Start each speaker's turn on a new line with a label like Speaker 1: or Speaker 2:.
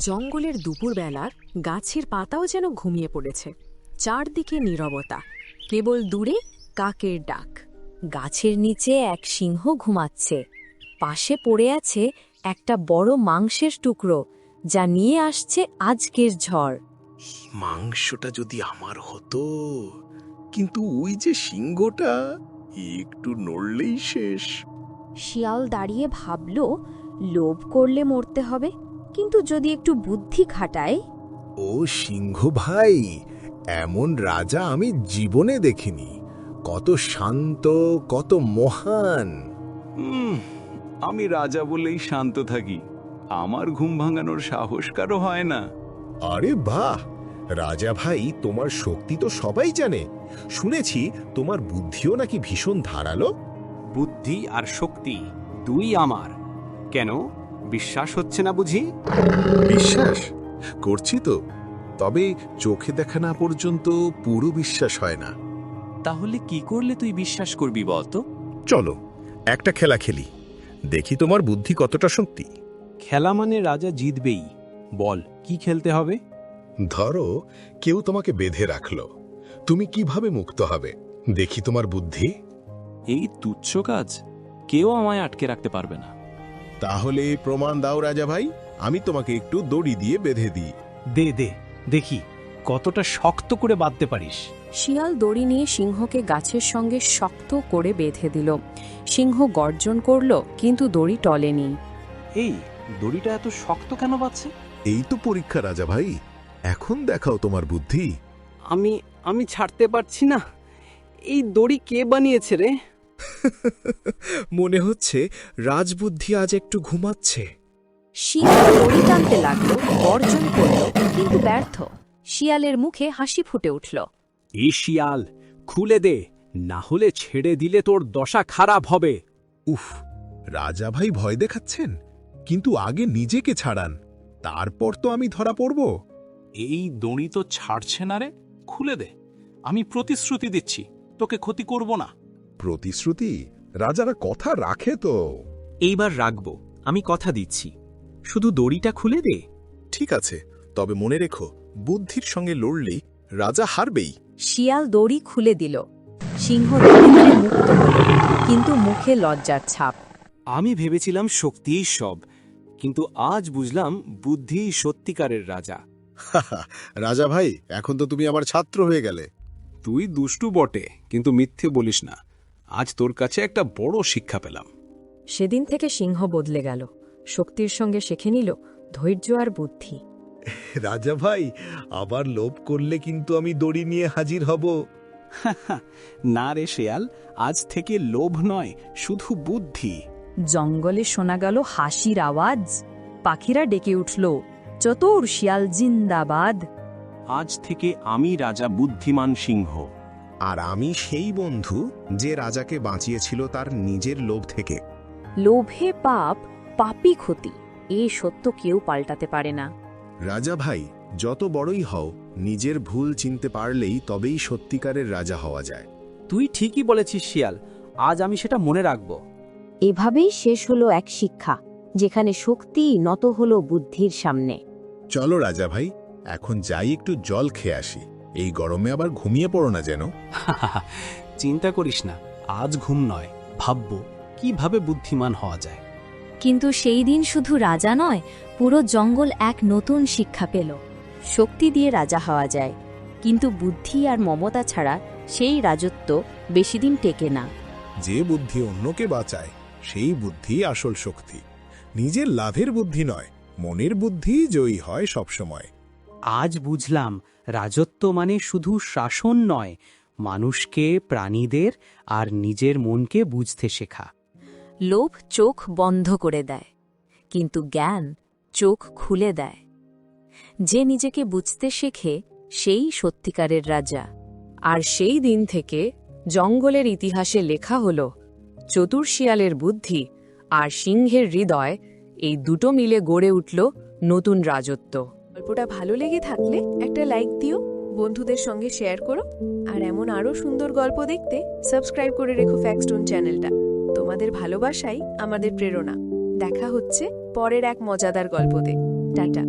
Speaker 1: জঙ্গলের দুপুরবেলার গাছের পাতাও যেন ঘুমিয়ে পড়েছে। চারদিকে নীরবতা, কেবল দূরে কাকের ডাক।
Speaker 2: গাছের নিচে এক সিংহ ঘুমাচ্ছে। পাশে পড়ে আছে একটা বড় মাংসের টুকরো, যা নিয়ে আসছে আজকের ঝড়।
Speaker 3: মাংসটা যদি আমার হতো, কিন্তু ওই যে সিংহটা একটু নড়লেই শেষ।
Speaker 2: শিয়াল দাঁড়িয়ে ভাবল, লোভ করলে মরতে হবে, কিন্তু যদি একটু বুদ্ধি খাটায়।
Speaker 3: ও সিংহ ভাই, এমন রাজা আমি জীবনে দেখিনি। কত শান্ত, কত মহান।
Speaker 4: আমি রাজা বলেই শান্ত থাকি, আমার ঘুম ভাঙানোর সাহস কারো হয় না।
Speaker 3: আরে বাহ, রাজা ভাই, তোমার শক্তি তো সবাই জানে। শুনেছি তোমার বুদ্ধিও নাকি ভীষণ ধারালো।
Speaker 5: বুদ্ধি আর শক্তি দুই আমার। কেন, বিশ্বাস হচ্ছে না বুঝি?
Speaker 3: বিশ্বাস করছি তো, তবে চোখে দেখা না পর্যন্ত পুরো বিশ্বাস হয় না।
Speaker 5: তাহলে কি করলে তুই বিশ্বাস করবি বলতো?
Speaker 3: চলো একটা খেলা খেলি, দেখি তোমার বুদ্ধি কতটা শক্তি।
Speaker 5: খেলা মানে রাজা জিতবেই। বল, কি খেলতে হবে?
Speaker 3: ধরো কেউ তোমাকে বেঁধে রাখলো, তুমি কিভাবে মুক্ত হবে, দেখি তোমার বুদ্ধি।
Speaker 5: এই তুচ্ছ কাজ, কেউ আমায় আটকে রাখতে পারবে না।
Speaker 3: তাহলে প্রমাণ দাও রাজা ভাই, আমি তোমাকে একটু দড়ি দিয়ে বেঁধে দিই।
Speaker 5: দে দে, দেখি কতটা শক্ত করে বাঁধতে পারিস।
Speaker 1: শিয়াল দড়ি নিয়ে সিংহকে গাছের সঙ্গে শক্ত করে বেঁধে দিল। সিংহ গর্জন করল, কিন্তু দড়ি টলেনি।
Speaker 5: এই দড়িটা এত শক্ত কেন বাঁধছে?
Speaker 3: এই তো পরীক্ষা রাজা ভাই, এখন দেখাও তোমার বুদ্ধি।
Speaker 6: আমি ছাড়তে পারছি না। এই দড়ি কে বানিয়েছে রে?
Speaker 7: মনে হচ্ছে রাজবুদ্ধি আজ একটু ঘুমাচ্ছে।
Speaker 2: শিয়াল দড়ি টানতে লাগলো, গর্জন করল, কিন্তু ব্যর্থ। শিয়ালের মুখে হাসি ফুটে উঠল।
Speaker 5: এই শিয়াল, খুলে দে, না হলে ছেড়ে দিলে তোর দশা খারাপ হবে।
Speaker 3: উফ, রাজা ভাই ভয় দেখাচ্ছেন, কিন্তু আগে নিজেকে ছাড়ান, তারপর তো আমি ধরা পড়ব।
Speaker 8: এই দড়ি তো ছাড়ছে না রে, খুলে দে। আমি প্রতিশ্রুতি দিচ্ছি, তোকে ক্ষতি করব না।
Speaker 3: প্রতিশ্রুতি? রাজারা কথা রাখে তো।
Speaker 7: এইবার রাখব, আমি কথা দিচ্ছি। শুধু দড়িটা খুলে দে।
Speaker 3: ঠিক আছে, তবে মনে রেখো, বুদ্ধির সঙ্গে লড়লেই রাজা হারবেই।
Speaker 2: শিয়াল দড়ি খুলে দিল। সিংহ ধীরে ধীরে মুক্ত হল, কিন্তু মুখে লজ্জার ছাপ।
Speaker 5: আমি ভেবেছিলাম শক্তিই সব, কিন্তু আজ বুঝলাম বুদ্ধিই সত্যিকারের রাজা।
Speaker 3: রাজা ভাই, এখন তো তুমি আমার ছাত্র হয়ে গেলে।
Speaker 4: তুই দুষ্টু বটে, কিন্তু মিথ্যে বলিস না। আজ তোর কাছে একটা বড় শিক্ষা পেলাম।
Speaker 1: সেদিন থেকে সিংহ বদলে গেল, শক্তির সঙ্গে শিখে নিল ধৈর্য আর বুদ্ধি।
Speaker 3: রাজা ভাই, আবার লোভ করলে কিন্তু আমি দড়ি নিয়ে হাজির হব।
Speaker 8: না রে শেয়াল, আজ থেকে লোভ নয়, শুধু বুদ্ধি।
Speaker 2: জঙ্গলে শোনা গেল হাসির আওয়াজ। পাখিরা ডেকে উঠল, চতুর শিয়াল জিন্দাবাদ।
Speaker 8: আজ থেকে আমি রাজা বুদ্ধিমান সিংহ।
Speaker 3: আর আমি সেই বন্ধু যে রাজাকে বাঁচিয়েছিল তার নিজের লোভ থেকে।
Speaker 2: লোভে পাপ, পাপই ক্ষতি। এই সত্য কেউ পাল্টাতে পারে না।
Speaker 3: রাজা ভাই, যত বড়ই হও, নিজের ভুল চিনতে পারলেই তবেই সত্যিকারের রাজা হওয়া যায়।
Speaker 6: তুই ঠিকই বলেছিস শিয়াল, আজ আমি সেটা মনে রাখব।
Speaker 2: এভাবেই শেষ হলো এক শিক্ষা, যেখানে শক্তি নত হলো বুদ্ধির সামনে।
Speaker 3: চলো রাজা ভাই, এখন যাই একটু জল খেয়ে আসি। এই গরমে আবার ঘুমিয়ে পড়ো না যেন।
Speaker 5: চিন্তা করিস না, আজ ঘুম নয়, ভাবব কিভাবে বুদ্ধিমান হওয়া যায়।
Speaker 2: কিন্তু সেই দিন শুধু রাজা নয়, পুরো জঙ্গল এক নতুন শিক্ষা পেল। শক্তি দিয়ে রাজা হওয়া যায়, কিন্তু বুদ্ধি আর মমতা ছাড়া সেই রাজত্ব বেশিদিন টেকে না।
Speaker 3: যে বুদ্ধি অন্যকে বাঁচায়, সেই বুদ্ধি আসল শক্তি। নিজের লাভের বুদ্ধি নয়, মনের বুদ্ধি জয়ী হয় সবসময়।
Speaker 5: আজ বুঝলাম, রাজত্ব মানে শুধু শাসন নয়, মানুষকে, প্রাণীদের আর নিজের মনকে বুঝতে শেখা।
Speaker 2: লোভ চোখ বন্ধ করে দেয়, কিন্তু জ্ঞান চোখ খুলে দেয়। যে নিজেকে বুঝতে শেখে, সেই সত্যিকারের রাজা।
Speaker 1: আর সেই দিন থেকে জঙ্গলের ইতিহাসে লেখা হল, চতুর শিয়ালের বুদ্ধি আর সিংহের হৃদয়, এই দুটো মিলে গড়ে উঠল নতুন রাজত্ব। গল্পটা ভালো লেগে থাকলে একটা লাইক দিও, বন্ধুদের সঙ্গে শেয়ার করো, আর এমন আরও সুন্দর গল্প দেখতে সাবস্ক্রাইব করে রেখো ফ্যাক্টস্টোন চ্যানেলটা। তোমাদের ভালোবাসাই আমাদের প্রেরণা। দেখা হচ্ছে পরের এক মজাদার গল্পতে। টাটা।